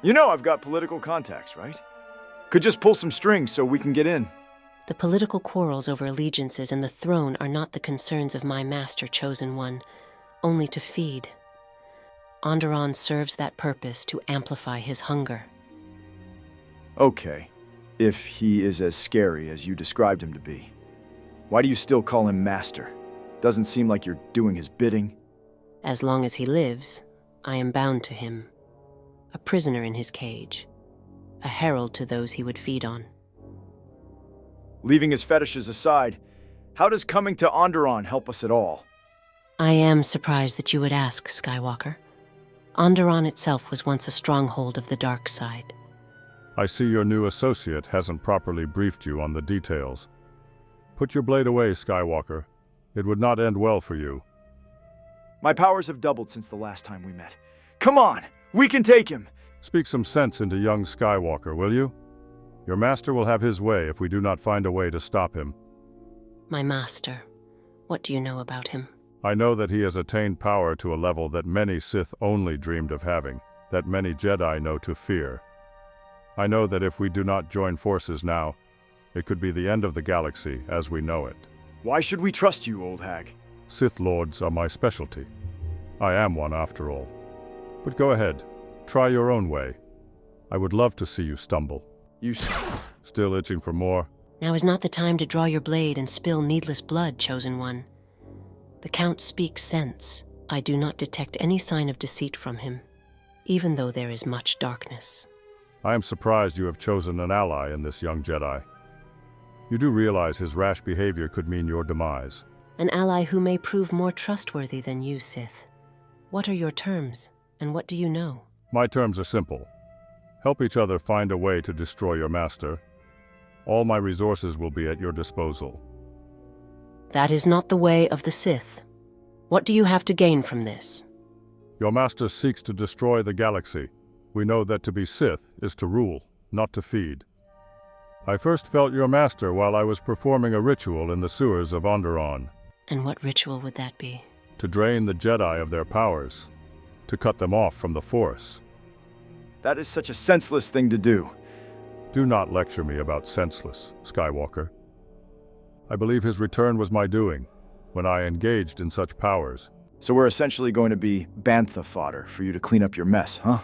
You know I've got political contacts, right? Could just pull some strings so we can get in. The political quarrels over allegiances and the throne are not the concerns of my master, Chosen One, only to feed. Onderon serves that purpose to amplify his hunger. Okay, if he is as scary as you described him to be. Why do you still call him master? Doesn't seem like you're doing his bidding. As long as he lives, I am bound to him. A prisoner in his cage. A herald to those he would feed on. Leaving his fetishes aside, how does coming to Onderon help us at all? I am surprised that you would ask, Skywalker. Onderon itself was once a stronghold of the dark side. I see your new associate hasn't properly briefed you on the details. Put your blade away, Skywalker. It would not end well for you. My powers have doubled since the last time we met. Come on, we can take him! Speak some sense into young Skywalker, will you? Your master will have his way if we do not find a way to stop him. My master. What do you know about him? I know that he has attained power to a level that many Sith only dreamed of having, that many Jedi know to fear. I know that if we do not join forces now, it could be the end of the galaxy as we know it. Why should we trust you, old hag? Sith Lords are my specialty. I am one after all. But go ahead, try your own way. I would love to see you stumble. You Still itching for more? Now is not the time to draw your blade and spill needless blood, Chosen One. The Count speaks sense. I do not detect any sign of deceit from him, even though there is much darkness. I am surprised you have chosen an ally in this young Jedi. You do realize his rash behavior could mean your demise. An ally who may prove more trustworthy than you, Sith. What are your terms, and what do you know? My terms are simple. Help each other find a way to destroy your master. All my resources will be at your disposal. That is not the way of the Sith. What do you have to gain from this? Your master seeks to destroy the galaxy. We know that to be Sith is to rule, not to feed. I first felt your master while I was performing a ritual in the sewers of Onderon. And what ritual would that be? To drain the Jedi of their powers. To cut them off from the Force. That is such a senseless thing to do. Do not lecture me about senseless, Skywalker. I believe his return was my doing, when I engaged in such powers. So we're essentially going to be bantha fodder for you to clean up your mess, huh?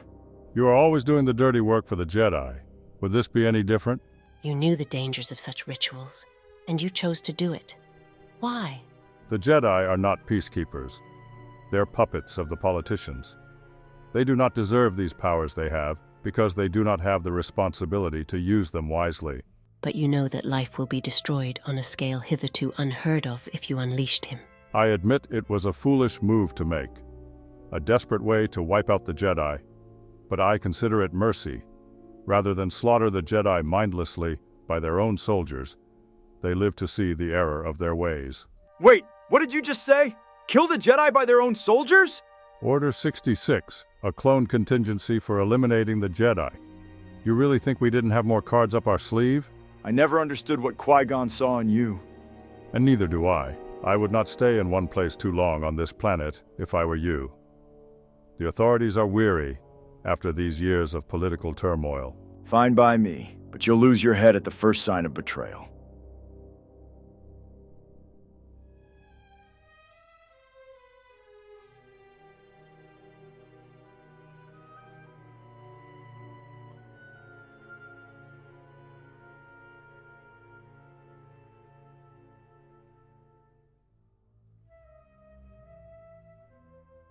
You are always doing the dirty work for the Jedi. Would this be any different? You knew the dangers of such rituals, and you chose to do it. Why? The Jedi are not peacekeepers. They're puppets of the politicians. They do not deserve these powers they have, because they do not have the responsibility to use them wisely. But you know that life will be destroyed on a scale hitherto unheard of if you unleashed him. I admit it was a foolish move to make. A desperate way to wipe out the Jedi. But I consider it mercy. Rather than slaughter the Jedi mindlessly by their own soldiers, they live to see the error of their ways. Wait, what did you just say? Kill the Jedi by their own soldiers? Order 66, a clone contingency for eliminating the Jedi. You really think we didn't have more cards up our sleeve? I never understood what Qui-Gon saw in you. And neither do I. I would not stay in one place too long on this planet if I were you. The authorities are weary after these years of political turmoil. Fine by me, but you'll lose your head at the first sign of betrayal.